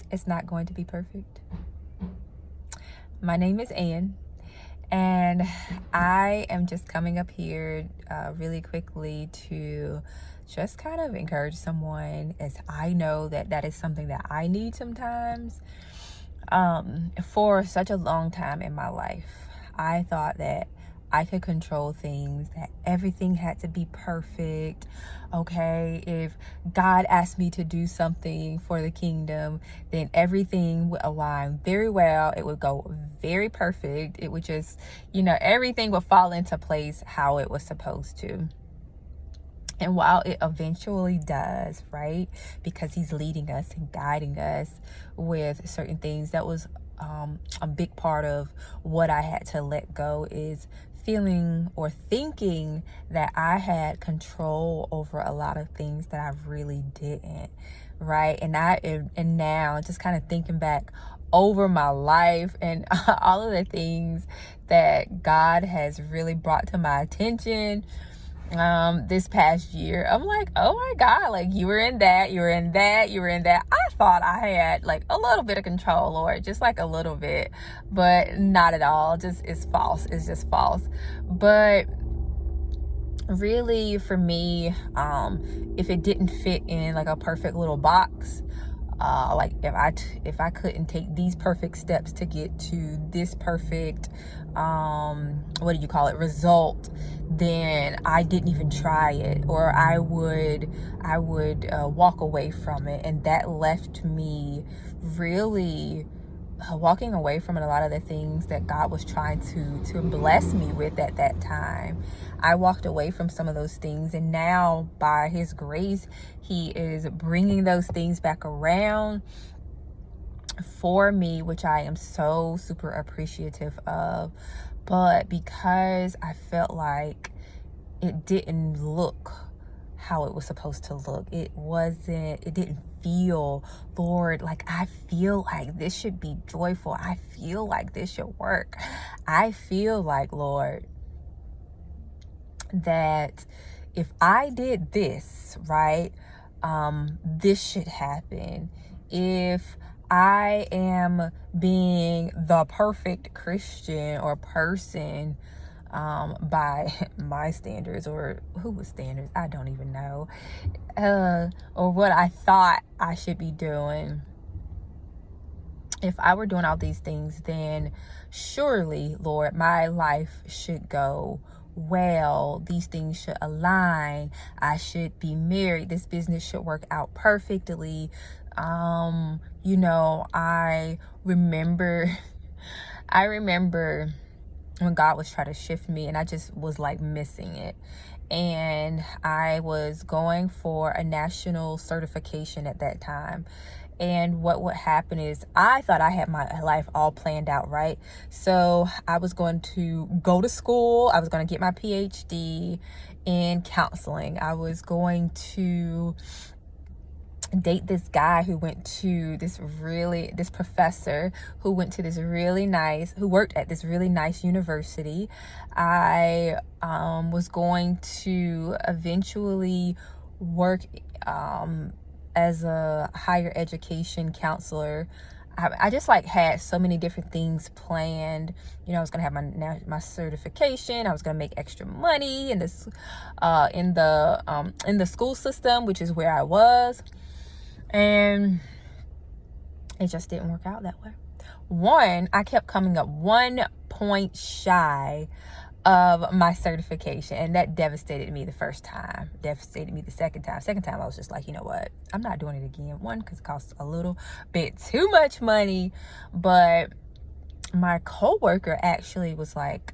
It's not going to be perfect. My name is Ann, and I am just coming up here really quickly to just kind of encourage someone, as I know that that is something that I need sometimes. For such a long time in my life, I thought that I could control things, that everything had to be perfect. Okay, if God asked me to do something for the kingdom, then everything would align very well. It would go very perfect. It would just, everything would fall into place how it was supposed to. And while it eventually does, right, because he's leading us and guiding us with certain things, that was a big part of what I had to let go, is feeling or thinking that I had control over a lot of things that I really didn't, right? And now just kind of thinking back over my life and all of the things that God has really brought to my attention this past year, I'm like, oh my God, like you were in that, you were in that, you were in that. I thought I had like a little bit of control, Lord, just like a little bit, but not at all. Just it's false. It's just false. But really, for me, if it didn't fit in like a perfect little box, like if I couldn't take these perfect steps to get to this perfect what do you call it, result, then I didn't even try it, or I would walk away from it. And that left me really walking away from a lot of the things that God was trying to bless me with at that time. I walked away from some of those things, and now by his grace, he is bringing those things back around for me, which I am so super appreciative of. But because I felt like it didn't look how it was supposed to look, it didn't feel, Lord, like I feel like this should be joyful, I feel like this should work, I feel like, Lord, that if I did this right, this should happen. If I am being the perfect Christian or person, by my standards, or who was standards, I don't even know, or what I thought I should be doing, if I were doing all these things, then surely, Lord, my life should go well. These things should align. I should be married. This business should work out perfectly. I remember I remember when God was trying to shift me, and I just was like missing it. And I was going for a national certification at that time. And what would happen is, I thought I had my life all planned out, right? So I was going to go to school. I was going to get my PhD in counseling. I was going to date this guy who went to this professor who went to who worked at this really nice university. I was going to eventually work as a higher education counselor. I just like had so many different things planned. I was gonna have my certification. I was gonna make extra money in this in the school system, which is where I was. And it just didn't work out that way. One, I kept coming up 1 point shy of my certification, and that devastated me the first time, devastated me the second time I was just like, you know what, I'm not doing it again. One, because it costs a little bit too much money. But my coworker actually was like,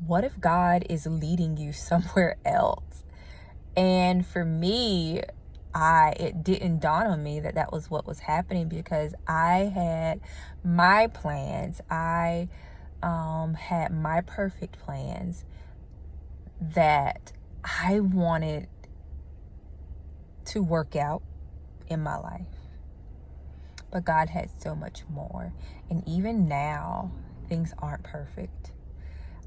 what if God is leading you somewhere else? And for me, it didn't dawn on me that that was what was happening, because I had my plans. I had my perfect plans that I wanted to work out in my life. But God had so much more. And even now, things aren't perfect.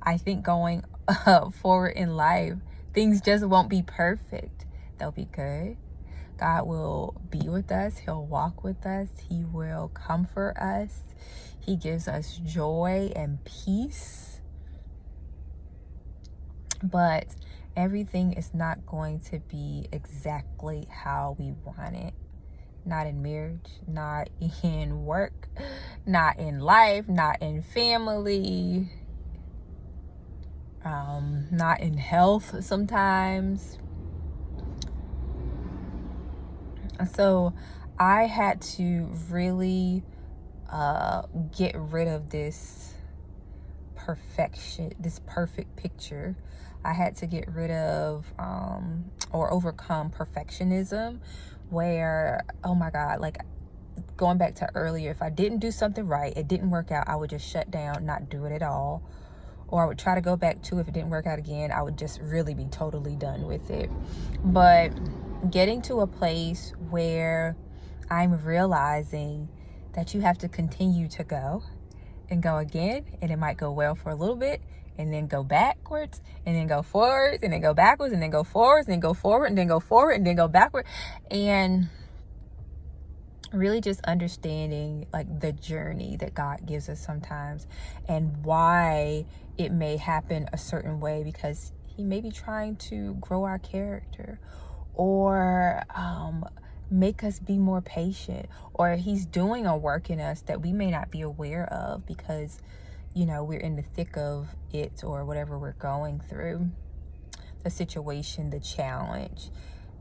I think going forward in life, things just won't be perfect. They'll be good. God will be with us. He'll walk with us. He will comfort us. He gives us joy and peace. But everything is not going to be exactly how we want it. Not in marriage, not in work, not in life, not in family, not in health sometimes. So I had to really get rid of this perfect picture. I had to get rid of or overcome perfectionism, where, oh my God, like going back to earlier, if I didn't do something right, it didn't work out, I would just shut down, not do it at all. Or I would try to go back to, if it didn't work out again, I would just really be totally done with it. But getting to a place where I'm realizing that you have to continue to go and go again, and it might go well for a little bit, and then go backwards, and then go forwards, and then go backwards, and then go forwards, and then go forward, and then go forward, and then go backward. And really just understanding like the journey that God gives us sometimes, and why it may happen a certain way, because he may be trying to grow our character, or make us be more patient, or he's doing a work in us that we may not be aware of, because we're in the thick of it, or whatever we're going through, the situation, the challenge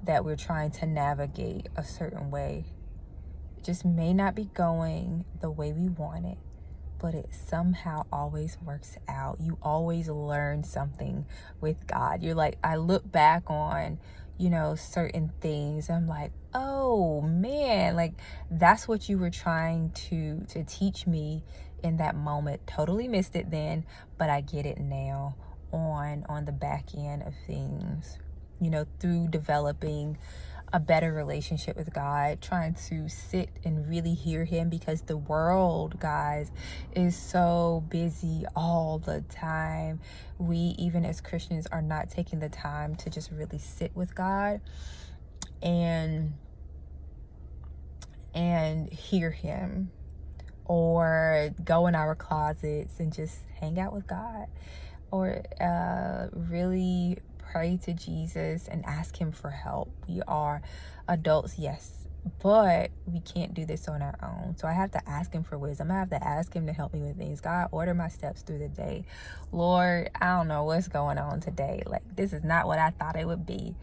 that we're trying to navigate a certain way. It just may not be going the way we want it, but it somehow always works out. You always learn something with God. You're like, I look back on, certain things. I'm like, oh man, like that's what you were trying to teach me in that moment. Totally missed it then, but I get it now on the back end of things, through developing a better relationship with God, trying to sit and really hear him, because the world, guys, is so busy all the time. We, even as Christians, are not taking the time to just really sit with God and hear him, or go in our closets and just hang out with God, or really pray to Jesus and ask him for help. We are adults, yes, but we can't do this on our own. So I have to ask him for wisdom. I have to ask him to help me with things. God, order my steps through the day. Lord, I don't know what's going on today. Like, this is not what I thought it would be.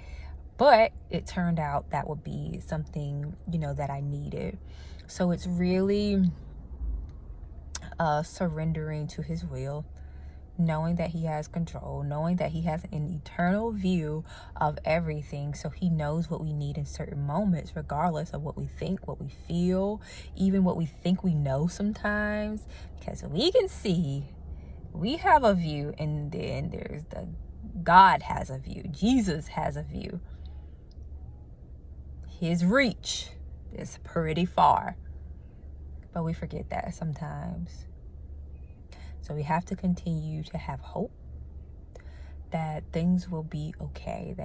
But it turned out that would be something, that I needed. So it's really surrendering to his will, knowing that he has control, knowing that he has an eternal view of everything, so he knows what we need in certain moments, regardless of what we think, what we feel, even what we think we know sometimes, because we can see, we have a view, and then there's God has a view, Jesus has a view. His reach is pretty far, but we forget that sometimes. So we have to continue to have hope that things will be okay,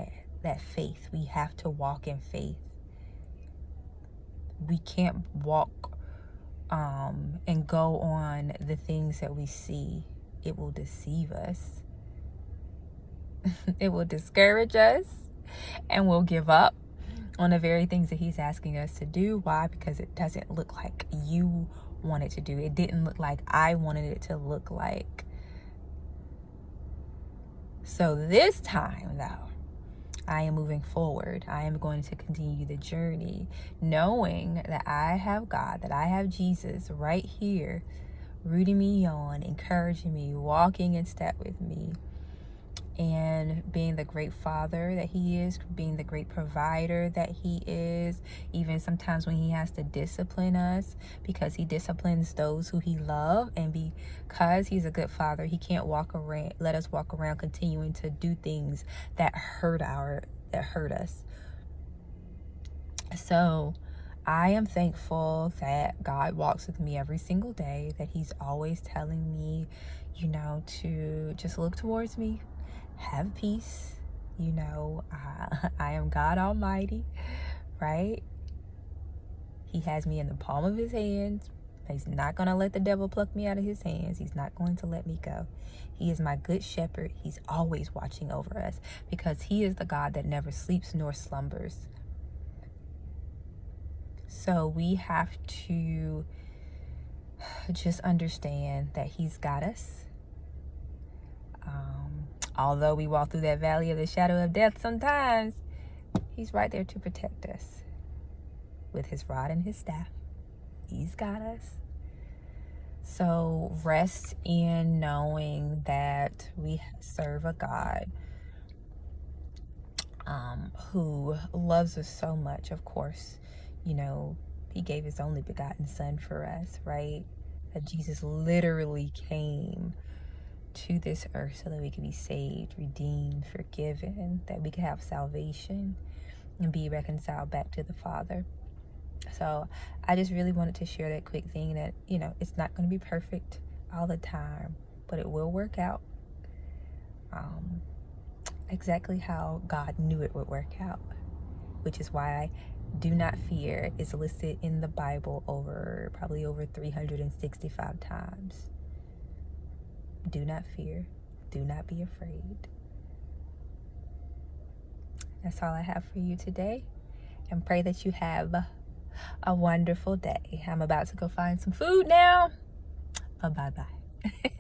that faith. We have to walk in faith. We can't walk and go on the things that we see. It will deceive us. It will discourage us, and we'll give up on the very things that he's asking us to do. Why? Because it doesn't look like you wanted to do. It didn't look like I wanted it to look like. So this time, though, I am moving forward. I am going to continue the journey, knowing that I have God, that I have Jesus right here, rooting me on, encouraging me, walking in step with me, and being the great father that he is, being the great provider that he is, even sometimes when he has to discipline us, because he disciplines those who he loves, and because he's a good father, he can't let us walk around continuing to do things that hurt us. So I am thankful that God walks with me every single day, that he's always telling me, to just look towards me, have peace. I am God Almighty, right? He has me in the palm of his hands. He's not going to let the devil pluck me out of his hands. He's not going to let me go. He is my good shepherd. He's always watching over us because he is the God that never sleeps nor slumbers. So we have to just understand that he's got us. Although we walk through that valley of the shadow of death sometimes, he's right there to protect us with his rod and his staff. He's got us. So rest in knowing that we serve a God who loves us so much. Of course, you know, he gave his only begotten son for us, right? That Jesus literally came to this earth so that we could be saved, redeemed, forgiven, that we could have salvation and be reconciled back to the Father. So I just really wanted to share that quick thing that, you know, it's not going to be perfect all the time, but it will work out exactly how God knew it would work out, which is why do not fear is listed in the Bible probably over 365 times. Do not fear. Do not be afraid. That's all I have for you today, and pray that you have a wonderful day. I'm about to go find some food now. Bye-bye.